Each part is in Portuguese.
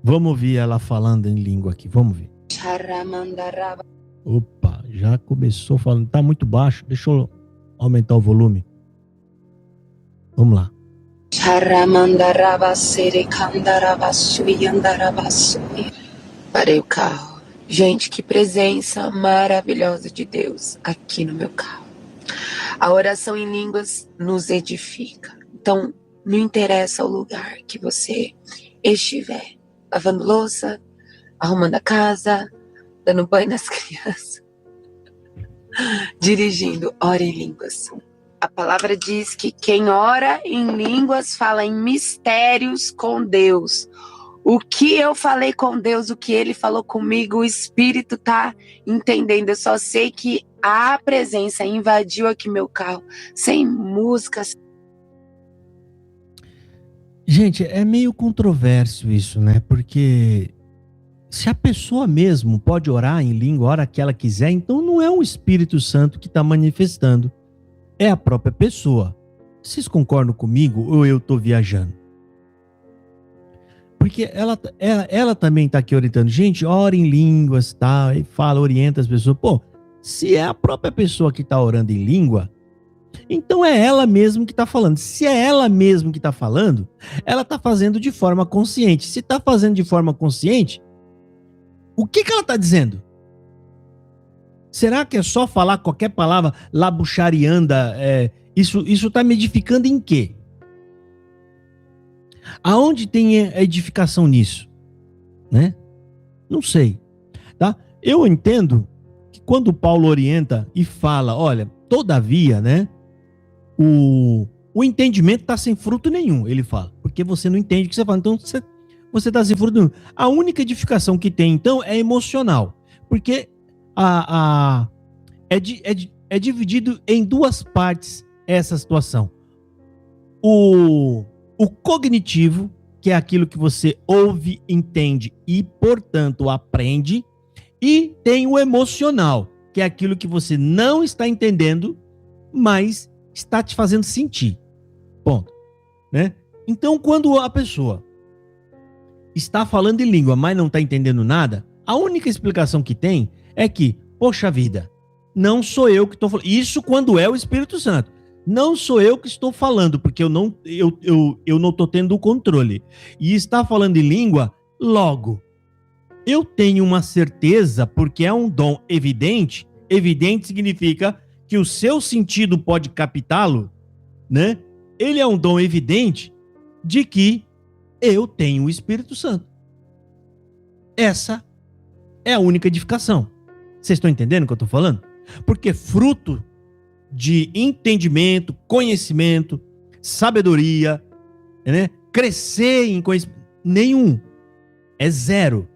Vamos ouvir ela falando em língua aqui, vamos ver. Opa, já começou falando, tá muito baixo, deixa eu aumentar o volume. Vamos lá. Parei o carro. Gente, que presença maravilhosa de Deus aqui no meu carro. A oração em línguas nos edifica. Então, não interessa o lugar que você estiver. Lavando louça, arrumando a casa, dando banho nas crianças, dirigindo, ora em línguas. A palavra diz que quem ora em línguas fala em mistérios com Deus. O que eu falei com Deus, o que Ele falou comigo, o Espírito tá entendendo. Eu só sei que a presença invadiu aqui meu carro, sem músicas. Gente, é meio controverso isso, né? Porque se a pessoa mesmo pode orar em língua a hora que ela quiser, então não é o Espírito Santo que está manifestando, é a própria pessoa. Vocês concordam comigo ou eu estou viajando? Porque ela também está aqui orientando, gente, ora em línguas, tá? E fala, orienta as pessoas. Pô, se é a própria pessoa que está orando em língua, então é ela mesma que está falando. Se é ela mesma que está falando, ela está fazendo de forma consciente. Se está fazendo de forma consciente, o que ela está dizendo? Será que é só falar qualquer palavra, labucharianda? Isso está me edificando em quê? Aonde tem edificação nisso? Né? Não sei. Tá? Eu entendo que quando Paulo orienta e fala, olha, todavia, né? O entendimento está sem fruto nenhum, ele fala. Porque você não entende o que você fala. Então, você está sem fruto nenhum. A única edificação que tem, então, é emocional. Porque é dividido em duas partes essa situação. O cognitivo, que é aquilo que você ouve, entende e, portanto, aprende. E tem o emocional, que é aquilo que você não está entendendo, mas está te fazendo sentir. Ponto. Né? Então, quando a pessoa está falando em língua, mas não está entendendo nada, a única explicação que tem é que, poxa vida, não sou eu que estou falando. Isso quando é o Espírito Santo. Não sou eu que estou falando, porque eu não estou tendo o controle. E está falando em língua, logo. Eu tenho uma certeza, porque é um dom evidente. Evidente significa que o seu sentido pode captá-lo, né? Ele é um dom evidente de que eu tenho o Espírito Santo. Essa é a única edificação. Vocês estão entendendo o que eu estou falando? Porque fruto de entendimento, conhecimento, sabedoria, né? Crescer em conhecimento, nenhum. É zero.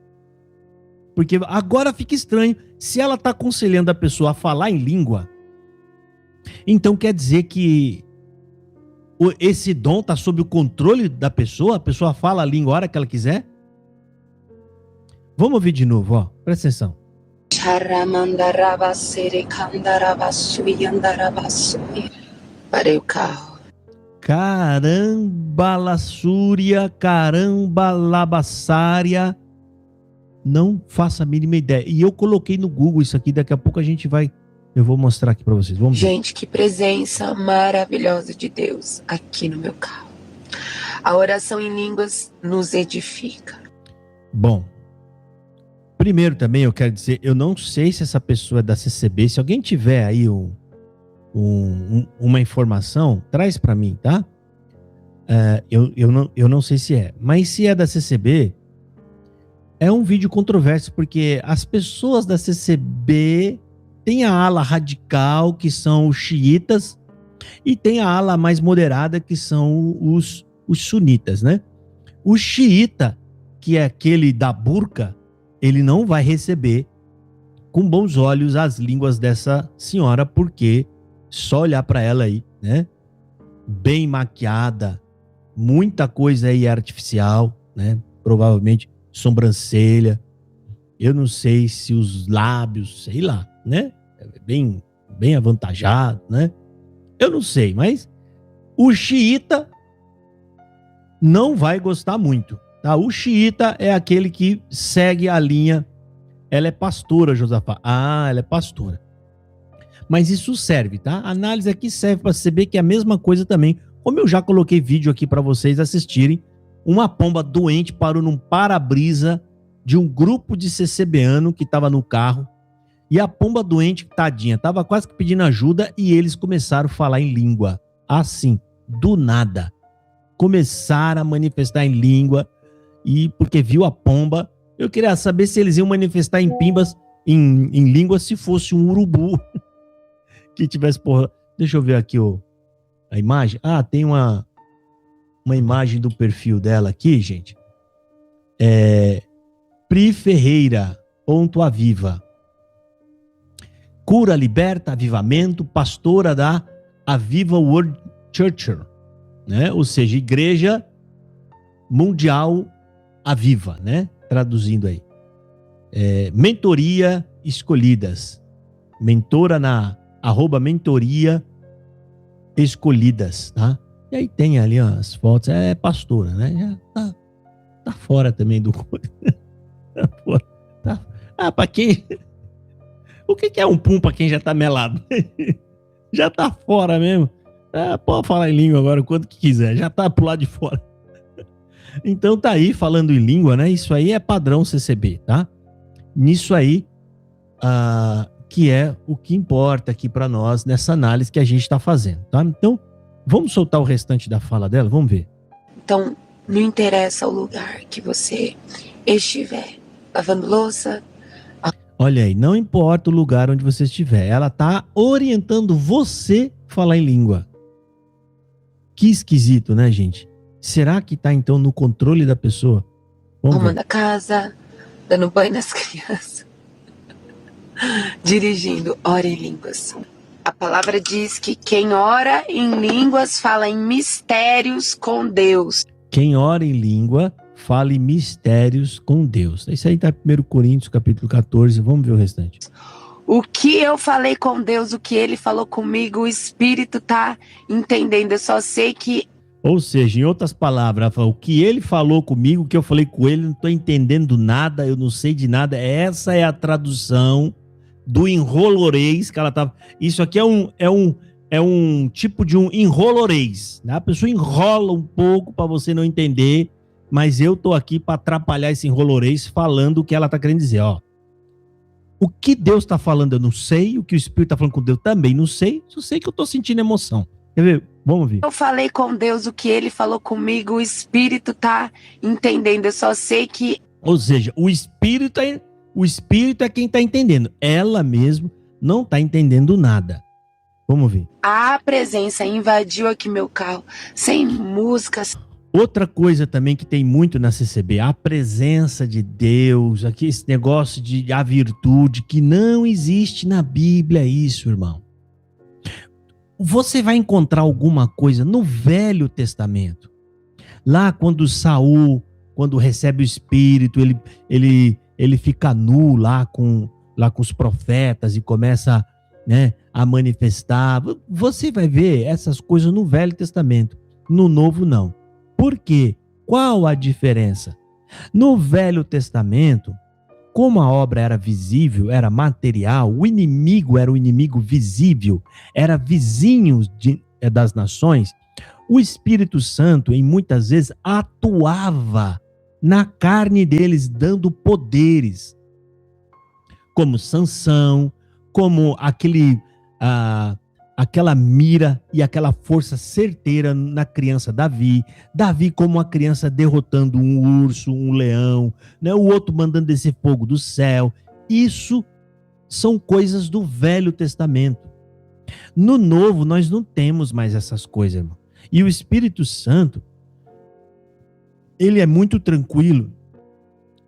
Porque agora fica estranho. Se ela está aconselhando a pessoa a falar em língua, então quer dizer que esse dom está sob o controle da pessoa? A pessoa fala a língua a hora que ela quiser? Vamos ouvir de novo, ó. Presta atenção. Parei o carro. Caramba, lassúria, caramba, labassária. Não faço a mínima ideia. E eu coloquei no Google isso aqui, daqui a pouco eu vou mostrar aqui para vocês. Vamos ver. Gente, que presença maravilhosa de Deus aqui no meu carro. A oração em línguas nos edifica. Bom, primeiro também eu quero dizer, eu não sei se essa pessoa é da CCB. Se alguém tiver aí uma informação, traz para mim, tá? Eu não sei se é. Mas se é da CCB, é um vídeo controverso, porque as pessoas da CCB têm a ala radical, que são os xiitas, e tem a ala mais moderada, que são os sunitas, né? O xiita, que é aquele da burca, ele não vai receber com bons olhos as línguas dessa senhora, porque só olhar para ela aí, né? Bem maquiada, muita coisa aí artificial, né? Provavelmente sobrancelha, eu não sei se os lábios, sei lá, né? Bem avantajado, né? Eu não sei, mas o xiita não vai gostar muito, Tá? O xiita é aquele que segue a linha. Ela é pastora, Josafá. Ah, ela é pastora. Mas isso serve, tá? A análise aqui serve para saber que é a mesma coisa também. Como eu já coloquei vídeo aqui para vocês assistirem, uma pomba doente parou num para-brisa de um grupo de CCBano que estava no carro. E a pomba doente, tadinha, estava quase que pedindo ajuda e eles começaram a falar em língua. Assim, do nada. Começaram a manifestar em língua. E porque viu a pomba, eu queria saber se eles iam manifestar em pimbas, em língua, se fosse um urubu que tivesse, porra. Deixa eu ver aqui a imagem. Ah, tem uma imagem do perfil dela aqui, gente. Pri Ferreira, ponto Aviva. Cura, liberta, avivamento, pastora da Aviva World Church, né? Ou seja, Igreja Mundial Aviva, né? Traduzindo aí. Mentoria Escolhidas. Mentora na @mentoria escolhidas, tá? E aí tem ali ó, as fotos, pastora, né? Já tá fora também do... tá fora. Tá. Pra quem... O que é um pum pra quem já tá melado? Já tá fora mesmo. Pode falar em língua agora, quanto que quiser. Já tá pro lado de fora. Então tá aí, falando em língua, né? Isso aí é padrão CCB, tá? Nisso aí, que é o que importa aqui para nós nessa análise que a gente está fazendo, tá? Então, vamos soltar o restante da fala dela? Vamos ver. Então, não interessa o lugar que você estiver lavando louça. Olha aí, não importa o lugar onde você estiver, ela tá orientando você a falar em língua. Que esquisito, né, gente? Será que tá, então, no controle da pessoa? Arrumando a casa, dando banho nas crianças, dirigindo, ora em línguas. A palavra diz que quem ora em línguas fala em mistérios com Deus. Quem ora em língua fala em mistérios com Deus. Isso aí tá em 1 Coríntios, capítulo 14. Vamos ver o restante. O que eu falei com Deus, o que ele falou comigo, o Espírito tá entendendo. Eu só sei que... Ou seja, em outras palavras, o que ele falou comigo, o que eu falei com ele, não estou entendendo nada, eu não sei de nada. Essa é a tradução do enrolorês que ela estava... Isso aqui é um tipo de um enrolorês, né? A pessoa enrola um pouco para você não entender, mas eu tô aqui para atrapalhar esse enrolorês falando o que ela está querendo dizer, ó. O que Deus está falando eu não sei, o que o Espírito está falando com Deus também não sei, só sei que eu estou sentindo emoção. Quer ver? Vamos ver. Eu falei com Deus, o que ele falou comigo, o Espírito tá entendendo. Eu só sei que... Ou seja, o Espírito é quem está entendendo. Ela mesmo não está entendendo nada. Vamos ver. A presença invadiu aqui meu carro, sem músicas. Outra coisa também que tem muito na CCB, a presença de Deus, aqui esse negócio de a virtude, que não existe na Bíblia isso, irmão. Você vai encontrar alguma coisa no Velho Testamento. Lá quando Saul, quando recebe o Espírito, ele fica nu lá com os profetas e começa, né, a manifestar. Você vai ver essas coisas no Velho Testamento. No Novo, não. Por quê? Qual a diferença? No Velho Testamento, como a obra era visível, era material, o inimigo era o inimigo visível, era vizinho das nações, o Espírito Santo, em muitas vezes, atuava na carne deles, dando poderes, como Sansão, como aquela mira e aquela força certeira na criança Davi. Davi como uma criança derrotando um urso, um leão, né? O outro mandando descer fogo do céu. Isso são coisas do Velho Testamento. No Novo, nós não temos mais essas coisas, irmão. E o Espírito Santo, ele é muito tranquilo,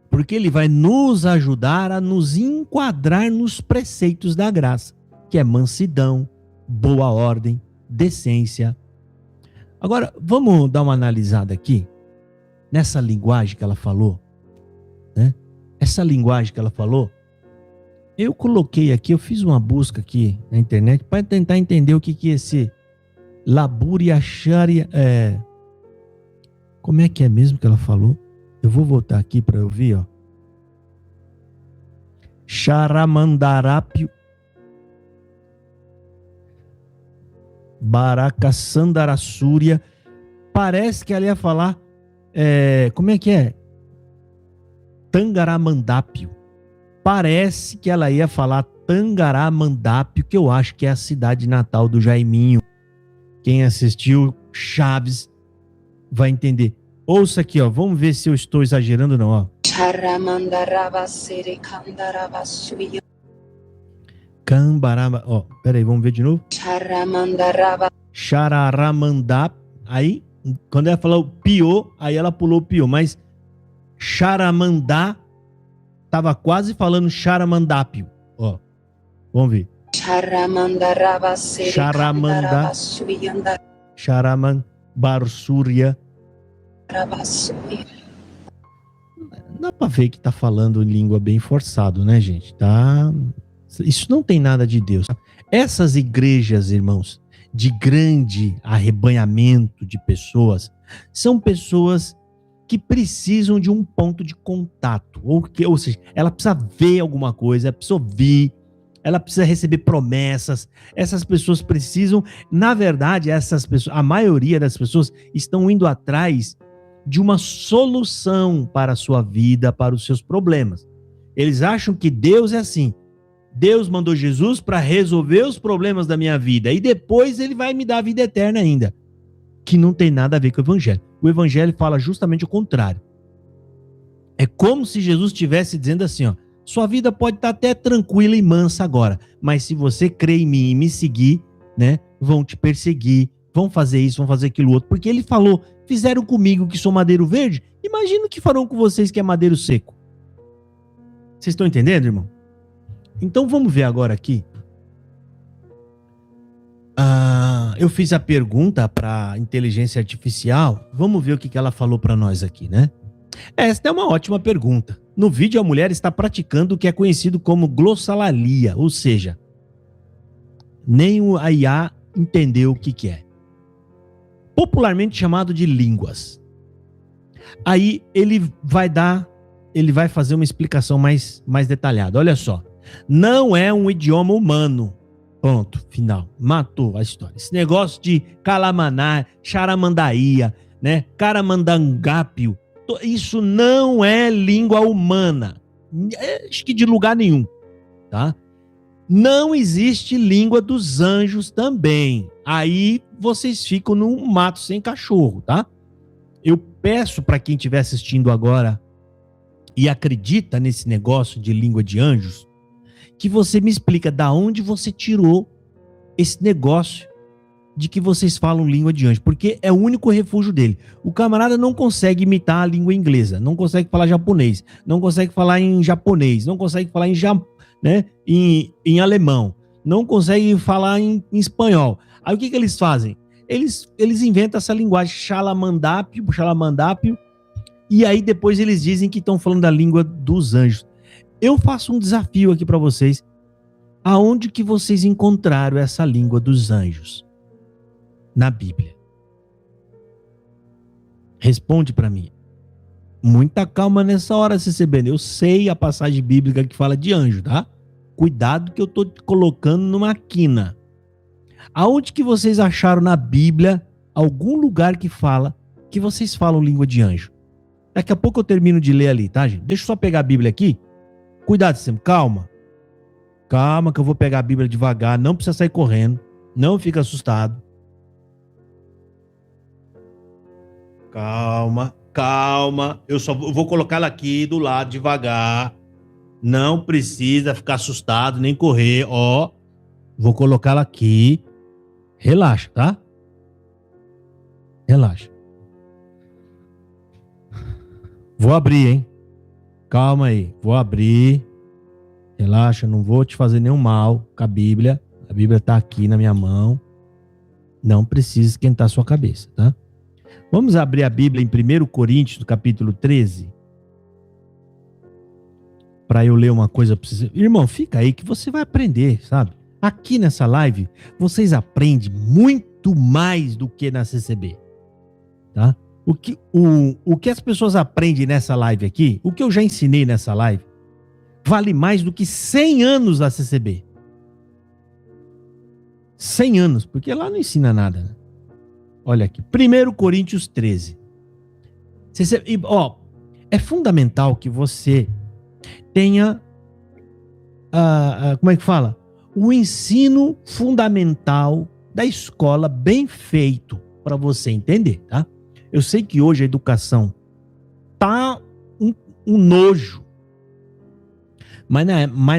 porque ele vai nos ajudar a nos enquadrar nos preceitos da graça, que é mansidão, boa ordem, decência. Agora, vamos dar uma analisada aqui nessa linguagem que ela falou, né? Essa linguagem que ela falou, eu coloquei aqui, eu fiz uma busca aqui na internet para tentar entender o que é esse laburiacharia, como é que é mesmo que ela falou? Eu vou voltar aqui para eu ver, ó. Charamandarápio, Baracasandarassúria. Parece que ela ia falar, como é que é? Tangaramandápio. Parece que ela ia falar Tangaramandápio, que eu acho que é a cidade natal do Jaiminho. Quem assistiu Chaves vai entender. Ouça aqui, ó. Vamos ver se eu estou exagerando ou não, ó. Cambaraba, ó. Peraí, vamos ver de novo. Chararamandá. Aí, quando ela falou piô, aí ela pulou o piô. Mas charamandá tava quase falando charamandápio. Ó, vamos ver. Charamandá. Charamanbarsúria. Dá pra ver que tá falando língua bem forçado, né, gente? Tá. Isso não tem nada de Deus. Essas igrejas, irmãos, de grande arrebanhamento de pessoas, são pessoas que precisam de um ponto de contato. Ou seja, ela precisa ver alguma coisa, ela precisa ouvir, ela precisa receber promessas. Essas pessoas precisam, na verdade, essas pessoas, a maioria das pessoas estão indo atrás de uma solução para a sua vida, para os seus problemas. Eles acham que Deus é assim. Deus mandou Jesus para resolver os problemas da minha vida e depois ele vai me dar a vida eterna ainda. Que não tem nada a ver com o evangelho. O evangelho fala justamente o contrário. É como se Jesus estivesse dizendo assim, ó, sua vida pode estar até tranquila e mansa agora, mas se você crer em mim e me seguir, né, vão te perseguir, vão fazer isso, vão fazer aquilo outro, porque ele falou, fizeram comigo que sou madeiro verde, imagina o que farão com vocês que é madeiro seco. Vocês estão entendendo, irmão? Então vamos ver agora aqui. Eu fiz a pergunta para a inteligência artificial. Vamos ver o que ela falou para nós aqui, né? Esta é uma ótima pergunta. No vídeo, a mulher está praticando o que é conhecido como glossolalia, ou seja, nem o IA entendeu o que é. Popularmente chamado de línguas. Aí ele vai fazer uma explicação mais detalhada. Olha só. Não é um idioma humano. Ponto, final. Matou a história. Esse negócio de calamaná, charamandaía, né? Caramandangápio, isso não é língua humana. Acho que de lugar nenhum, tá? Não existe língua dos anjos também. Aí vocês ficam num mato sem cachorro, tá? Eu peço para quem estiver assistindo agora e acredita nesse negócio de língua de anjos, que você me explica da onde você tirou esse negócio de que vocês falam língua de anjo, porque é o único refúgio dele. O camarada não consegue imitar a língua inglesa, não consegue falar japonês, não consegue falar em japonês, não consegue falar em alemão, não consegue falar em espanhol. Aí o que eles fazem? Eles inventam essa linguagem xalamandápio, e aí depois eles dizem que estão falando da língua dos anjos. Eu faço um desafio aqui para vocês. Aonde que vocês encontraram essa língua dos anjos? Na Bíblia. Responde para mim. Muita calma nessa hora, CCB. Eu sei a passagem bíblica que fala de anjo, tá? Cuidado que eu tô te colocando numa quina. Aonde que vocês acharam na Bíblia algum lugar que fala que vocês falam língua de anjo? Daqui a pouco eu termino de ler ali, tá, gente? Deixa eu só pegar a Bíblia aqui. Cuidado, sempre. Calma. Calma que eu vou pegar a Bíblia devagar. Não precisa sair correndo. Não fica assustado. Calma. Eu só vou colocá-la aqui do lado devagar. Não precisa ficar assustado nem correr. Ó, vou colocá-la aqui. Relaxa, tá? Relaxa. Vou abrir, hein? Calma aí, vou abrir. Relaxa, não vou te fazer nenhum mal com a Bíblia. A Bíblia tá aqui na minha mão. Não precisa esquentar sua cabeça, tá? Vamos abrir a Bíblia em 1 Coríntios, no capítulo 13. Para eu ler uma coisa pra vocês. Irmão, fica aí que você vai aprender, sabe? Aqui nessa live, vocês aprendem muito mais do que na CCB, tá? O que as pessoas aprendem nessa live aqui, o que eu já ensinei nessa live, vale mais do que 100 anos da CCB. 100 anos, porque lá não ensina nada. Né? Olha aqui, 1 Coríntios 13. É fundamental que você tenha, como é que fala? O ensino fundamental da escola bem feito para você entender, tá? Eu sei que hoje a educação tá um nojo, mas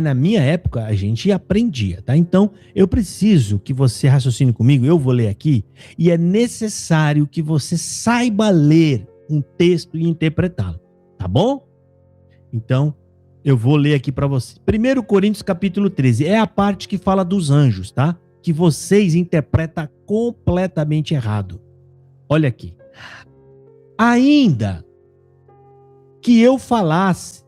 na minha época a gente aprendia, tá? Então eu preciso que você raciocine comigo, eu vou ler aqui, e é necessário que você saiba ler um texto e interpretá-lo, tá bom? Então eu vou ler aqui para você. 1 Coríntios capítulo 13, é a parte que fala dos anjos, tá? Que vocês interpretam completamente errado. Olha aqui. Ainda que eu falasse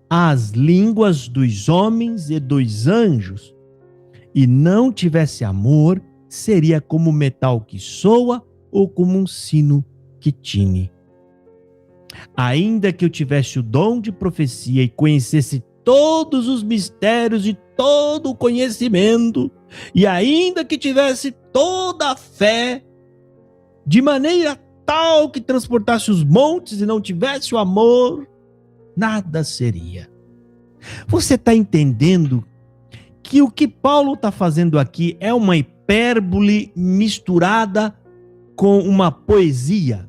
as línguas dos homens e dos anjos e não tivesse amor, seria como metal que soa ou como um sino que tine. Ainda que eu tivesse o dom de profecia e conhecesse todos os mistérios e todo o conhecimento, e ainda que tivesse toda a fé, de maneira tal que transportasse os montes e não tivesse o amor, nada seria. Você está entendendo que o que Paulo está fazendo aqui é uma hipérbole misturada com uma poesia?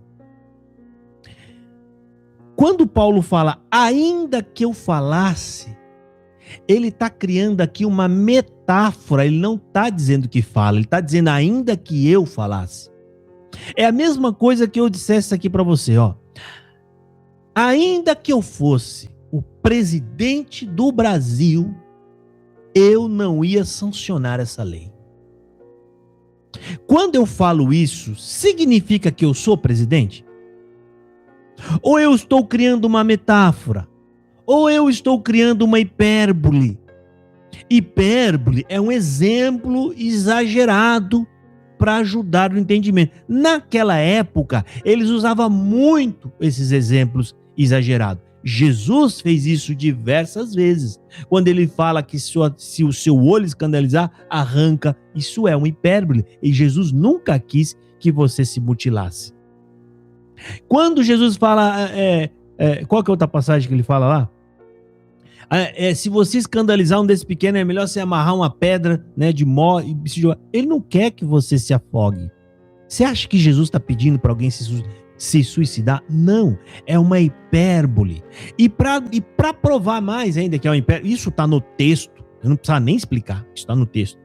Quando Paulo fala, ainda que eu falasse, ele está criando aqui uma metáfora, ele não está dizendo que fala, ele está dizendo ainda que eu falasse. É a mesma coisa que eu dissesse aqui para você, ó. Ainda que eu fosse o presidente do Brasil, eu não ia sancionar essa lei. Quando eu falo isso, significa que eu sou presidente? Ou eu estou criando uma metáfora? Ou eu estou criando uma hipérbole? Hipérbole é um exemplo exagerado para ajudar no entendimento. Naquela época, eles usavam muito esses exemplos exagerados. Jesus fez isso diversas vezes. Quando ele fala que se o seu olho escandalizar, arranca. Isso é um hipérbole. E Jesus nunca quis que você se mutilasse. Quando Jesus fala... qual que é outra passagem que ele fala lá? Se você escandalizar um desses pequenos, é melhor você amarrar uma pedra, né, de mó e se jogar. Ele não quer que você se afogue. Você acha que Jesus está pedindo para alguém se suicidar? Não, é uma hipérbole. E para provar mais ainda que é uma hipérbole, isso está no texto, eu não preciso nem explicar, isso está no texto.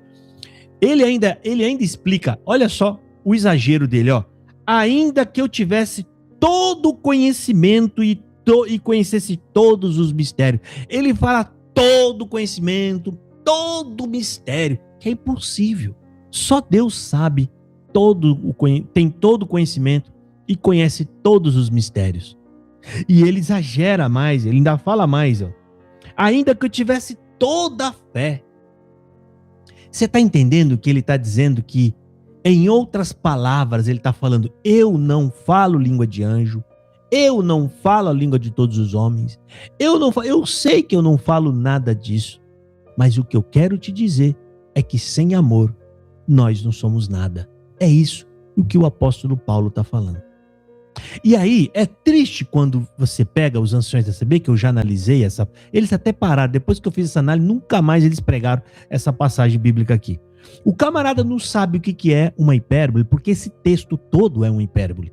Ele ainda explica, olha só o exagero dele, ó. Ainda que eu tivesse todo o conhecimento e conhecesse todos os mistérios. Ele fala todo o conhecimento, todo o mistério, que é impossível. Só Deus sabe, tem todo o conhecimento e conhece todos os mistérios. E ele exagera mais, ele ainda fala mais, ó. Ainda que eu tivesse toda a fé. Você está entendendo que ele está dizendo que, em outras palavras, ele está falando, eu não falo língua de anjo, eu não falo a língua de todos os homens, eu sei que eu não falo nada disso, mas o que eu quero te dizer é que sem amor, nós não somos nada. É isso o que o apóstolo Paulo está falando. E aí, é triste quando você pega os anciões da CB, que eu já analisei eles até pararam, depois que eu fiz essa análise, nunca mais eles pregaram essa passagem bíblica aqui. O camarada não sabe o que é uma hipérbole, porque esse texto todo é uma hipérbole.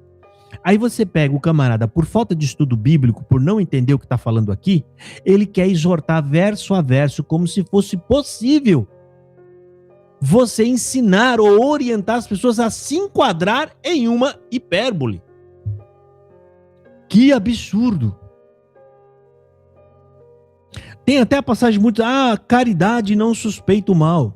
Aí você pega o camarada, por falta de estudo bíblico, por não entender o que está falando aqui, ele quer exortar verso a verso, como se fosse possível você ensinar ou orientar as pessoas a se enquadrar em uma hipérbole. Que absurdo! Tem até a passagem muito, caridade não suspeita o mal.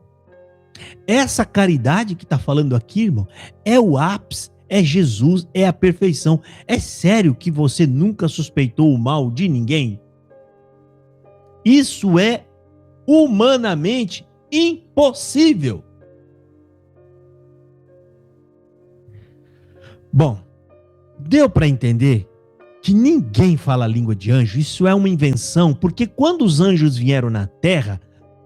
Essa caridade que está falando aqui, irmão, é o ápice, é Jesus, é a perfeição. É sério que você nunca suspeitou o mal de ninguém? Isso é humanamente impossível. Bom, Deu para entender que ninguém fala a língua de anjo? Isso é uma invenção, porque quando os anjos vieram na Terra,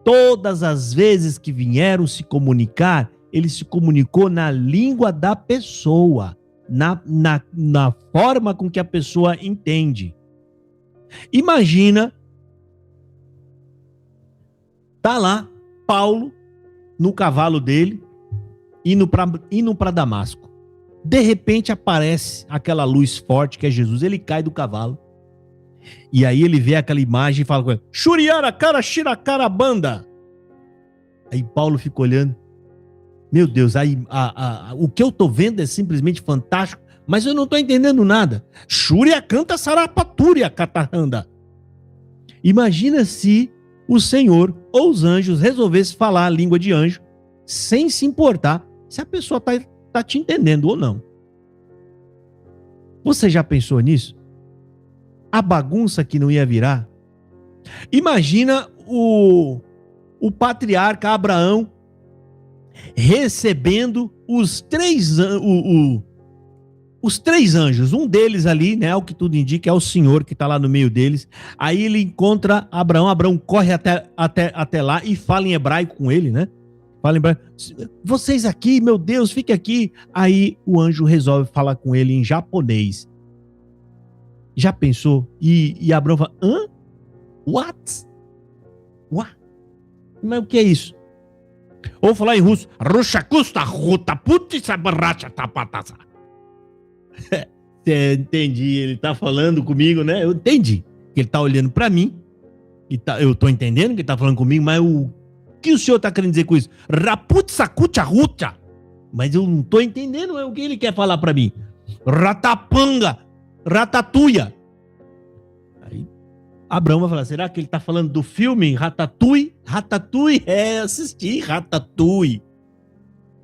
todas as vezes que vieram se comunicar, ele se comunicou na língua da pessoa, na forma com que a pessoa entende. Imagina, tá lá Paulo no cavalo dele, indo para Damasco. De repente aparece aquela luz forte que é Jesus, ele cai do cavalo. E aí ele vê aquela imagem e fala com ele: Shuriara cara shiracarabanda. Aí Paulo fica olhando. Meu Deus, aí o que eu tô vendo é simplesmente fantástico, mas eu não tô entendendo nada. Shuria canta sarapaturia catarranda. Imagina se o Senhor ou os anjos resolvessem falar a língua de anjo sem se importar se a pessoa tá te entendendo ou não. Você já pensou nisso? A bagunça que não ia virar? Imagina o patriarca Abraão recebendo os três anjos. Um deles ali, né, o que tudo indica, é o Senhor que está lá no meio deles. Aí ele encontra Abraão. Abraão corre até lá e fala em hebraico com ele, né? Fala em hebraico: vocês aqui, meu Deus, fique aqui. Aí o anjo resolve falar com ele em japonês. Já pensou? E Abraão fala: hã? What? Mas o que é isso? Ou falar em russo: Rushakusta ruta puti sabaracha tapatasa. Entendi, ele tá falando comigo, né? Eu entendi que ele tá olhando pra mim e eu tô entendendo que ele tá falando comigo, mas o que o senhor tá querendo dizer com isso? Raputsakucha rucha. Mas eu não tô entendendo o que ele quer falar pra mim. Ratapanga, ratatuia. Aí Abraão vai falar: será que ele tá falando do filme Ratatouille? Ratatouille, assisti Ratatouille.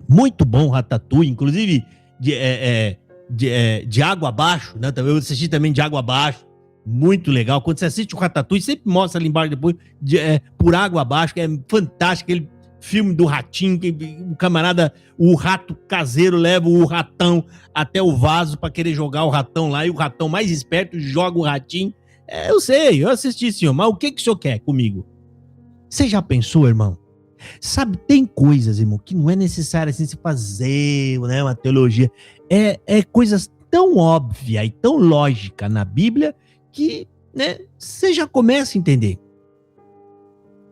Muito bom Ratatouille, inclusive de água abaixo, né? Eu assisti também de água abaixo, muito legal. Quando você assiste o Ratatouille, sempre mostra ali embaixo depois, por água abaixo, que é fantástico, aquele filme do ratinho, que o camarada, o rato caseiro leva o ratão até o vaso para querer jogar o ratão lá, e o ratão mais esperto joga o ratinho. Eu sei, eu assisti, senhor, mas o que o senhor quer comigo? Você já pensou, irmão? Sabe, tem coisas, irmão, que não é necessário assim se fazer, né, uma teologia. É coisas tão óbvias e tão lógicas na Bíblia que, né, você já começa a entender.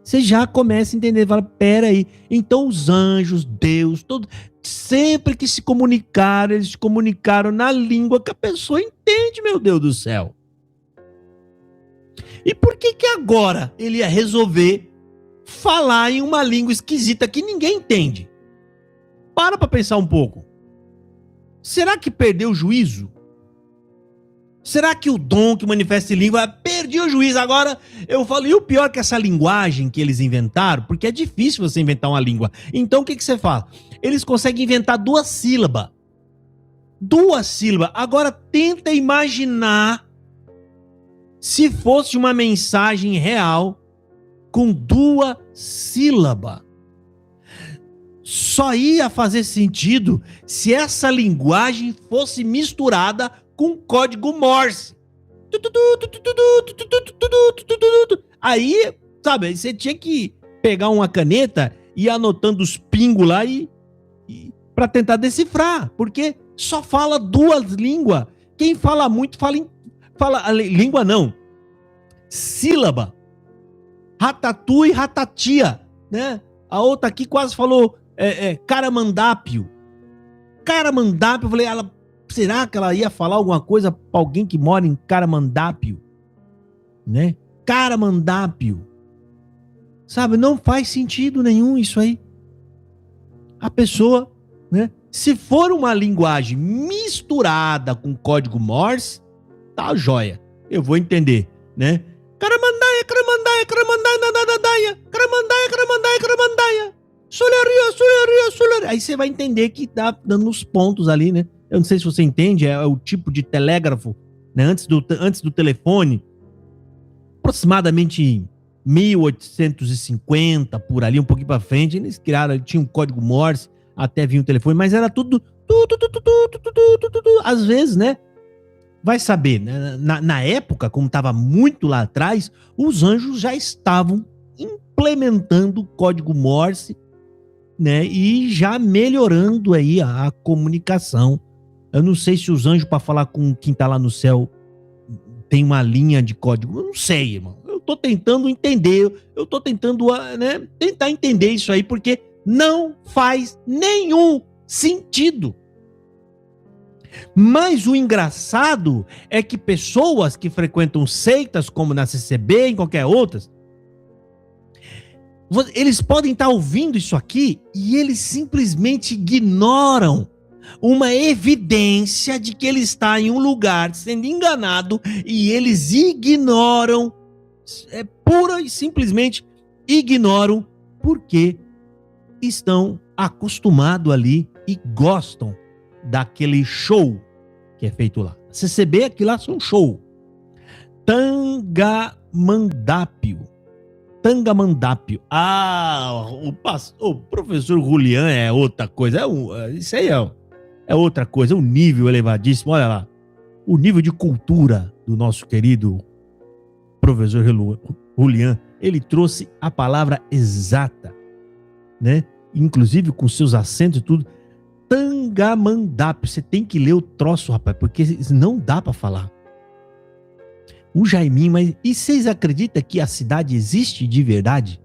Você já começa a entender, fala: peraí, então os anjos, Deus, sempre que se comunicaram, eles se comunicaram na língua que a pessoa entende, meu Deus do céu. E por que agora ele ia resolver falar em uma língua esquisita que ninguém entende? Para pensar um pouco. Será que perdeu o juízo? Será que o dom que manifesta em língua perdeu o juízo? Agora eu falo, e o pior é que essa linguagem que eles inventaram, porque é difícil você inventar uma língua. Então o que você fala? Eles conseguem inventar 2 sílabas. 2 sílabas. Agora tenta imaginar se fosse uma mensagem real com 2 sílabas. Só ia fazer sentido se essa linguagem fosse misturada com código Morse. Aí, sabe, você tinha que pegar uma caneta e ir anotando os pingos lá para tentar decifrar, porque só fala 2 línguas. Quem fala muito fala língua não, sílaba. Ratatouille, ratatia, né? A outra aqui quase falou caramandápio. Caramandápio, eu falei, será que ela ia falar alguma coisa para alguém que mora em Caramandápio? Né? Caramandápio. Sabe, não faz sentido nenhum isso aí. A pessoa, né? Se for uma linguagem misturada com código Morse, tá joia. Eu vou entender, né? Caramandaia, caramandaia, caramandaia, nadadaia, caramandaia, caramandaia, caramandaia. Soleria, soleria, soleria. Aí você vai entender que tá dando uns pontos ali, né? Eu não sei se você entende, é o tipo de telégrafo, né? Antes do telefone, aproximadamente em 1850, por ali, um pouquinho para frente, eles criaram, tinha um código Morse, até vinha o telefone, mas era tudo, às vezes, né? Vai saber, né? Na época, como estava muito lá atrás, os anjos já estavam implementando o código Morse, né? E já melhorando aí a comunicação. Eu não sei se os anjos, para falar com quem está lá no céu, tem uma linha de código. Eu não sei, irmão. Eu estou tentando entender. Eu estou tentando, né, tentar entender isso aí, porque não faz nenhum sentido. Mas o engraçado é que pessoas que frequentam seitas, como na CCB, em qualquer outras, eles podem estar ouvindo isso aqui e eles simplesmente ignoram uma evidência de que ele está em um lugar sendo enganado, e eles ignoram, pura e simplesmente ignoram, porque estão acostumados ali e gostam daquele show que é feito lá. CCB, aquilo lá é um show. Tangamandápio. O professor Julian é outra coisa. Isso aí é outra coisa, é um nível elevadíssimo. Olha lá, o nível de cultura do nosso querido professor Julian. Ele trouxe a palavra exata, né? Inclusive com seus acentos e tudo. Tangamandápio. Você tem que ler o troço, rapaz, porque não dá pra falar. O Jaiminho, mas... E vocês acreditam que a cidade existe de verdade?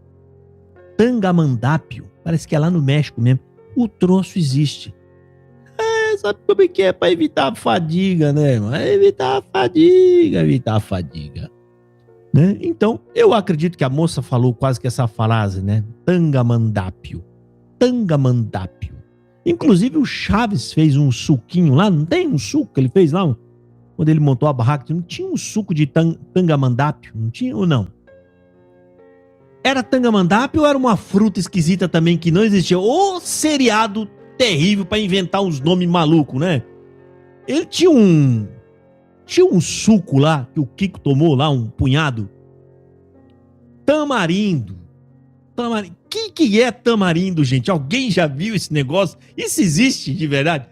Tangamandápio. Parece que é lá no México mesmo. O troço existe. Sabe como é que é? Pra evitar a fadiga, né, irmão? Evitar a fadiga. Né? Então, eu acredito que a moça falou quase que essa frase, né? Tangamandápio. Inclusive o Chaves fez um suquinho lá, não tem um suco que ele fez lá? Quando ele montou a barraca, não tinha um suco de tangamandápio? Não tinha ou não? Era tangamandápio ou era uma fruta esquisita também que não existia? Ô seriado terrível pra inventar uns nomes malucos, né? Ele tinha um suco lá, que o Kiko tomou lá, um punhado. Tamarindo. Que é tamarindo, gente? Alguém já viu esse negócio? Isso existe de verdade?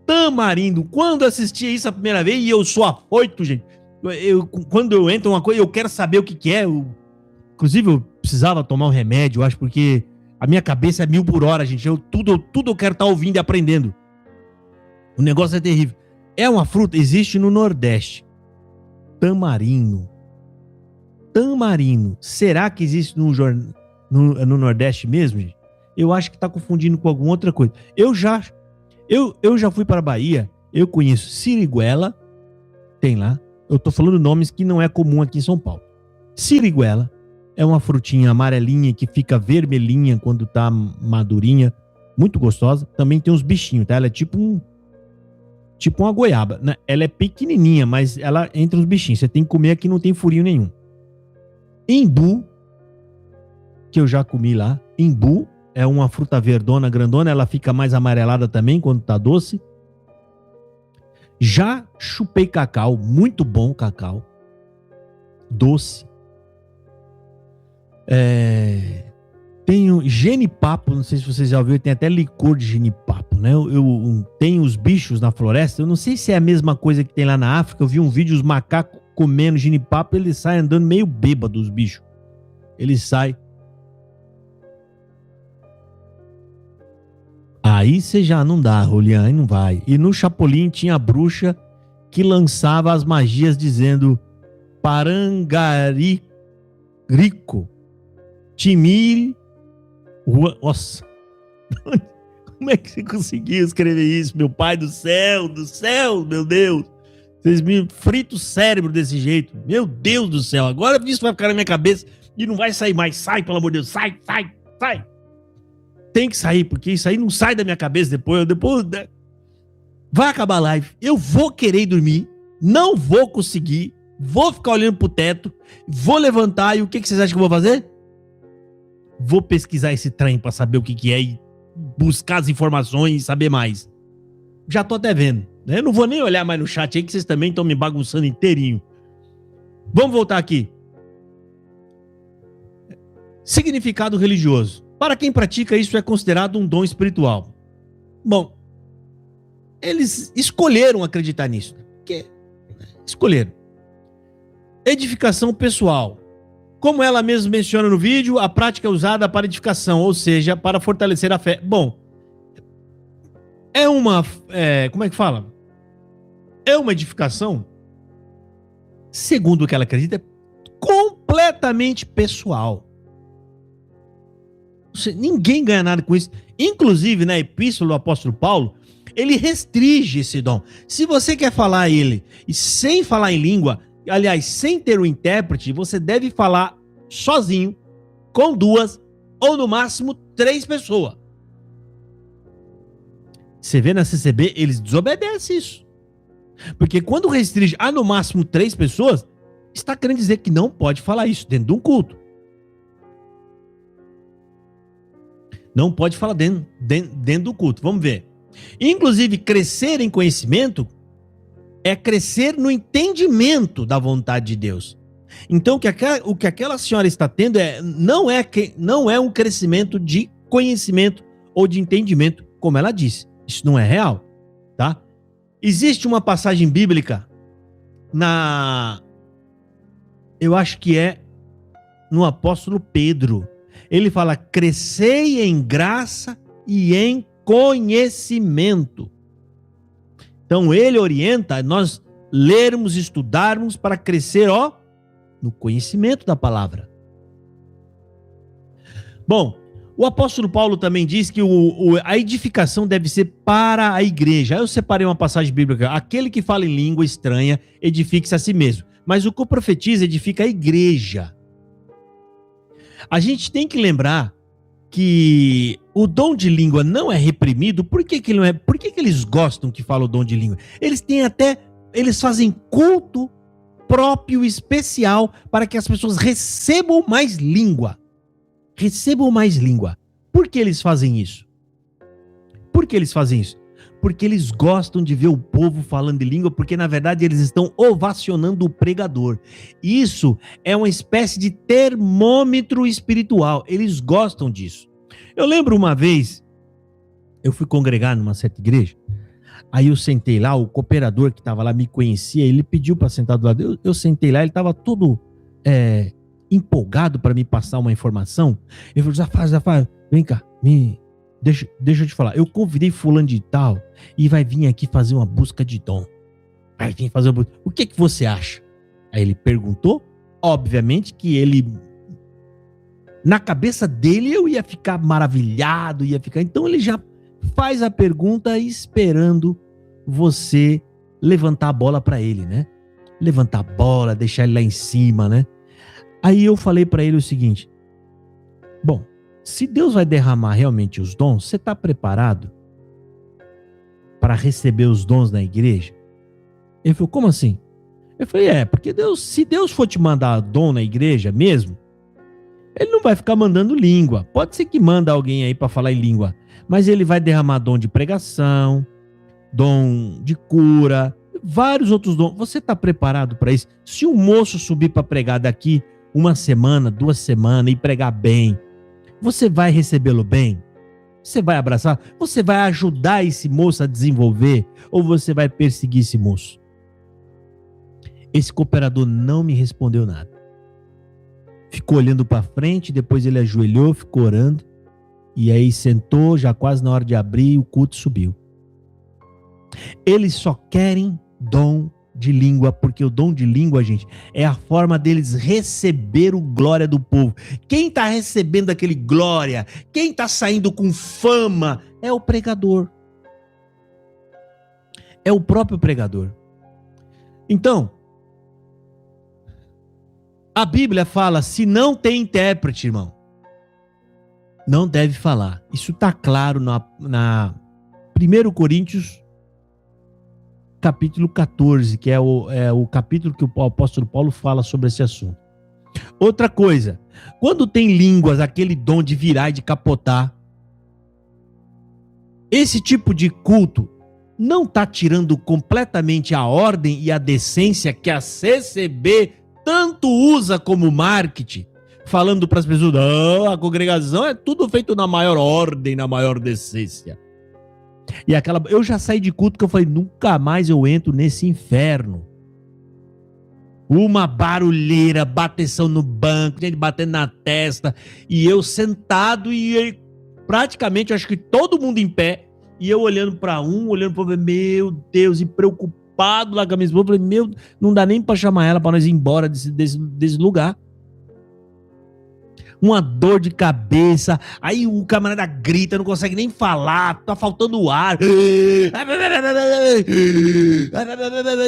Tamarindo. Quando eu assisti isso a primeira vez, e eu sou afoito, gente. Quando eu entro uma coisa, eu quero saber o que é. Inclusive, eu precisava tomar um remédio, eu acho, porque a minha cabeça é 1000 por hora, gente. Tudo eu quero estar ouvindo e aprendendo. O negócio é terrível. É uma fruta, existe no Nordeste. Tamarindo. Será que existe no Nordeste mesmo, gente? Eu acho que tá confundindo com alguma outra coisa. Eu já fui para a Bahia, eu conheço siriguela, tem lá. Eu tô falando nomes que não é comum aqui em São Paulo. Siriguela é uma frutinha amarelinha que fica vermelhinha quando tá madurinha, muito gostosa. Também tem uns bichinhos, tá? Ela é tipo uma goiaba, né? Ela é pequenininha, mas ela entra os bichinhos. Você tem que comer aqui, não tem furinho nenhum. Imbu, que eu já comi lá. Imbu é uma fruta verdona, grandona. Ela fica mais amarelada também quando tá doce. Já chupei cacau, muito bom cacau. Doce. Tem genipapo, não sei se vocês já ouviram, tem até licor de genipapo, né? Eu tenho os bichos na floresta, eu não sei se é a mesma coisa que tem lá na África. Eu vi um vídeo, os macacos comendo genipapo, eles saem andando meio bêbado, os bichos. Eles saem. Aí você já não dá, Julian, aí não vai. E no Chapolin tinha a bruxa que lançava as magias dizendo Parangarico, Timir. Nossa, como é que você conseguiu escrever isso, meu pai do céu, meu Deus. Vocês me fritam o cérebro desse jeito, meu Deus do céu. Agora isso vai ficar na minha cabeça e não vai sair mais. Sai, pelo amor de Deus, sai. Tem que sair, porque isso aí não sai da minha cabeça depois. Vai acabar a live, eu vou querer dormir, não vou conseguir, vou ficar olhando pro teto, vou levantar e o que vocês acham que eu vou fazer? Vou pesquisar esse trem pra saber o que é e buscar as informações e saber mais. Já tô até vendo, né? Eu não vou nem olhar mais no chat aí, que vocês também estão me bagunçando inteirinho. Vamos voltar aqui. Significado religioso. Para quem pratica, isso é considerado um dom espiritual. Bom, eles escolheram acreditar nisso. Porque Escolheram. Edificação pessoal. Como ela mesma menciona no vídeo, a prática é usada para edificação, ou seja, para fortalecer a fé. Bom, como é que fala? É uma edificação, segundo o que ela acredita, completamente pessoal. Ninguém ganha nada com isso. Inclusive, na epístola do apóstolo Paulo, ele restringe esse dom. Se você quer falar ele e sem falar em língua, aliás, sem ter o intérprete, você deve falar sozinho, com 2 ou no máximo 3 pessoas. Você vê na CCB, eles desobedecem isso. Porque quando restringe a no máximo 3 pessoas, está querendo dizer que não pode falar isso dentro de um culto. Não pode falar dentro do culto. Vamos ver. Inclusive, crescer em conhecimento é crescer no entendimento da vontade de Deus. Então, o que aquela senhora está tendo não é um crescimento de conhecimento ou de entendimento, como ela disse. Isso não é real, tá? Existe uma passagem bíblica eu acho que é no apóstolo Pedro. Ele fala: crescei em graça e em conhecimento. Então ele orienta nós lermos, estudarmos para crescer, no conhecimento da palavra. Bom, o apóstolo Paulo também diz que a edificação deve ser para a igreja. Aí eu separei uma passagem bíblica: aquele que fala em língua estranha edifique-se a si mesmo, mas o que profetiza edifica a igreja. A gente tem que lembrar que o dom de língua não é reprimido. Por que ele não é? Por que eles gostam que fala o dom de língua? Eles fazem culto próprio, especial, para que as pessoas recebam mais língua. Recebam mais língua. Por que eles fazem isso? Porque eles gostam de ver o povo falando de língua, porque na verdade eles estão ovacionando o pregador. Isso é uma espécie de termômetro espiritual. Eles gostam disso. Eu lembro uma vez, eu fui congregar numa certa igreja, aí eu sentei lá, o cooperador que estava lá me conhecia, ele pediu para sentar do lado. Eu sentei lá, ele estava todo empolgado para me passar uma informação. Ele falou: Zafar, vem cá, deixa eu te falar. Eu convidei fulano de tal e vai vir aqui fazer uma busca de dom. Vai vir fazer uma busca. O que você acha? Aí ele perguntou. Obviamente que na cabeça dele eu ia ficar maravilhado, então ele já faz a pergunta esperando você levantar a bola para ele, né? Levantar a bola, deixar ele lá em cima, né? Aí eu falei para ele o seguinte: bom, se Deus vai derramar realmente os dons, você está preparado para receber os dons na igreja? Ele falou: como assim? Eu falei: porque se Deus for te mandar dom na igreja mesmo, ele não vai ficar mandando língua. Pode ser que manda alguém aí para falar em língua, mas ele vai derramar dom de pregação, dom de cura, vários outros dons. Você está preparado para isso? Se um moço subir para pregar daqui 1 semana, 2 semanas e pregar bem, você vai recebê-lo bem? Você vai abraçar? Você vai ajudar esse moço a desenvolver? Ou você vai perseguir esse moço? Esse cooperador não me respondeu nada. Ficou olhando para frente, depois ele ajoelhou, ficou orando, e aí sentou, já quase na hora de abrir, e o culto subiu. Eles só querem dom de língua, porque o dom de língua, gente, é a forma deles receber o glória do povo. Quem está recebendo aquele glória, quem está saindo com fama, é o pregador. É o próprio pregador. Então, a Bíblia fala: se não tem intérprete, irmão, não deve falar. Isso está claro na 1 Coríntios capítulo 14, que é o capítulo que o apóstolo Paulo fala sobre esse assunto. Outra coisa, quando tem línguas, aquele dom de virar e de capotar, esse tipo de culto não está tirando completamente a ordem e a decência que a CCB tanto usa como marketing, falando para as pessoas: a congregação é tudo feito na maior ordem, na maior decência. E eu já saí de culto que eu falei: nunca mais eu entro nesse inferno. Uma barulheira, bateção no banco, gente batendo na testa, e eu sentado e ele, praticamente, acho que todo mundo em pé, e eu olhando para um, olhando para outro, meu Deus, e preocupado lá com a minha esposa, falei, meu, não dá nem para chamar ela para nós ir embora desse lugar. Uma dor de cabeça, aí o camarada grita, não consegue nem falar, tá faltando ar.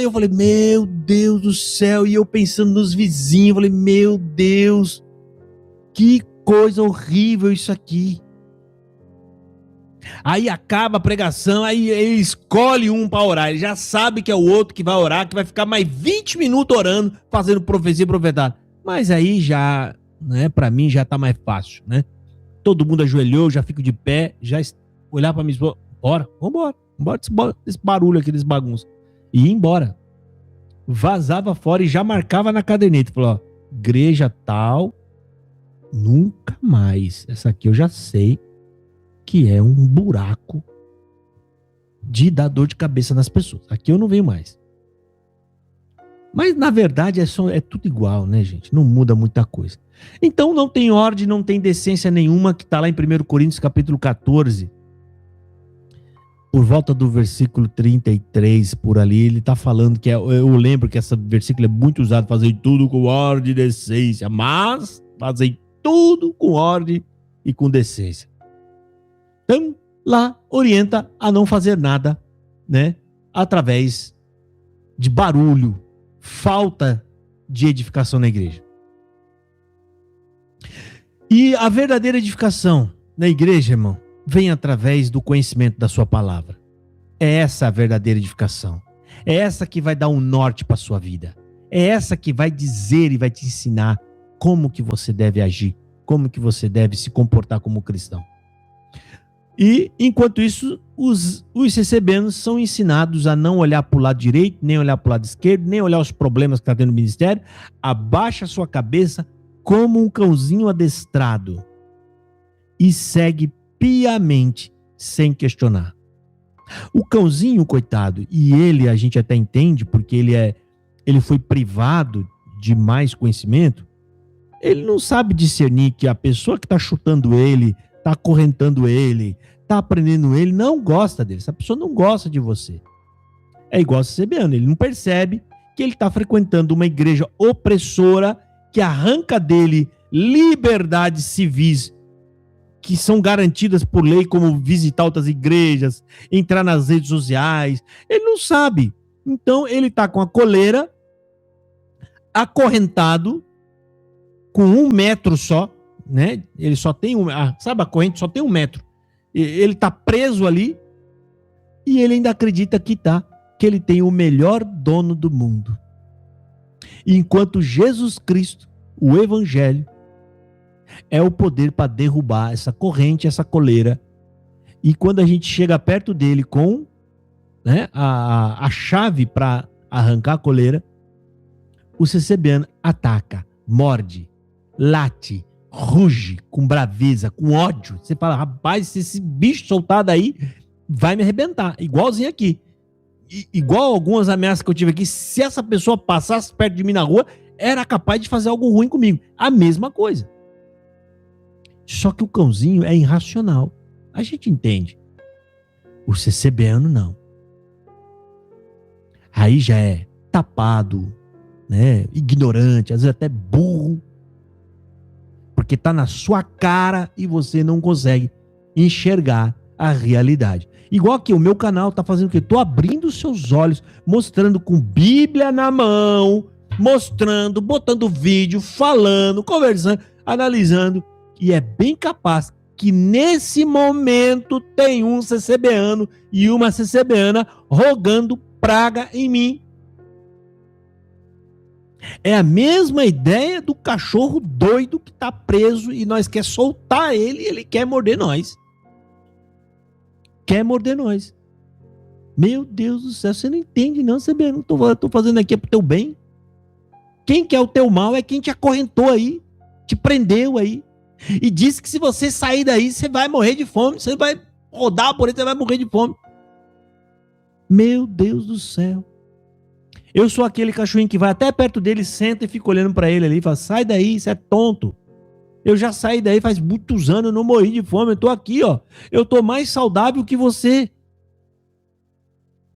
Eu falei, meu Deus do céu, e eu pensando nos vizinhos, falei, meu Deus, que coisa horrível isso aqui. Aí acaba a pregação, aí ele escolhe um para orar, ele já sabe que é o outro que vai orar, que vai ficar mais 20 minutos orando, fazendo profecia e profetado. Mas aí já, né, para mim já tá mais fácil, né? Todo mundo ajoelhou, já fico de pé, já olhar para minha esposa, vambora desse barulho aqui, desse bagunça. E ia embora. Vazava fora e já marcava na caderneta, falou, ó, igreja tal, nunca mais. Essa aqui eu já sei que é um buraco de dar dor de cabeça nas pessoas. Aqui eu não venho mais. Mas, na verdade, é tudo igual, né, gente? Não muda muita coisa. Então, não tem ordem, não tem decência nenhuma, que está lá em 1 Coríntios, capítulo 14, por volta do versículo 33, por ali, ele está falando que, eu lembro que esse versículo é muito usado, fazer tudo com ordem e decência, mas fazer tudo com ordem e com decência. Então, lá orienta a não fazer nada, né? Através de barulho, falta de edificação na igreja. E a verdadeira edificação na igreja, irmão, vem através do conhecimento da sua palavra. É essa a verdadeira edificação. É essa que vai dar um norte para a sua vida. É essa que vai dizer e vai te ensinar como que você deve agir, como que você deve se comportar como cristão. E, enquanto isso, os recebenos são ensinados a não olhar para o lado direito, nem olhar para o lado esquerdo, nem olhar os problemas que está tendo no ministério. Abaixa a sua cabeça como um cãozinho adestrado e segue piamente, sem questionar. O cãozinho, coitado, e ele a gente até entende, porque ele foi privado de mais conhecimento, ele não sabe discernir que a pessoa que está chutando ele, está acorrentando ele, está aprendendo ele, não gosta dele. Essa pessoa não gosta de você. É igual a CBN, ele não percebe que ele está frequentando uma igreja opressora que arranca dele liberdades civis que são garantidas por lei, como visitar outras igrejas, entrar nas redes sociais. Ele não sabe. Então ele está com a coleira, acorrentado, com 1 metro só, né? Ele só tem sabe, a corrente só tem 1 metro. Ele tá preso ali e ele ainda acredita que ele tem o melhor dono do mundo. Enquanto Jesus Cristo, o Evangelho, é o poder para derrubar essa corrente, essa coleira. E quando a gente chega perto dele com, né, a chave para arrancar a coleira, o CCBN ataca, morde, late, ruge com braveza, com ódio. Você fala, rapaz, se esse bicho soltar daí, vai me arrebentar. Igualzinho aqui. Igual algumas ameaças que eu tive aqui, se essa pessoa passasse perto de mim na rua, era capaz de fazer algo ruim comigo. A mesma coisa. Só que o cãozinho é irracional. A gente entende. O CCBano não. Aí já é tapado, né? Ignorante, às vezes até burro. Porque está na sua cara e você não consegue enxergar a realidade. Igual que o meu canal está fazendo o quê? Estou abrindo os seus olhos, mostrando com Bíblia na mão, mostrando, botando vídeo, falando, conversando, analisando. E é bem capaz que nesse momento tem um CCBano e uma CCBana rogando praga em mim. É a mesma ideia do cachorro doido que está preso e nós quer soltar ele e ele quer morder nós. Quer morder nós. Meu Deus do céu, você não entende não, CCBano. Estou fazendo aqui para o teu bem. Quem quer o teu mal é quem te acorrentou aí, te prendeu aí. E disse que se você sair daí, você vai morrer de fome. Você vai rodar por aí, você vai morrer de fome. Meu Deus do céu. Eu sou aquele cachorrinho que vai até perto dele, senta e fica olhando pra ele ali e fala, sai daí, você é tonto. Eu já saí daí faz muitos anos, eu não morri de fome, eu tô aqui, ó. Eu tô mais saudável que você.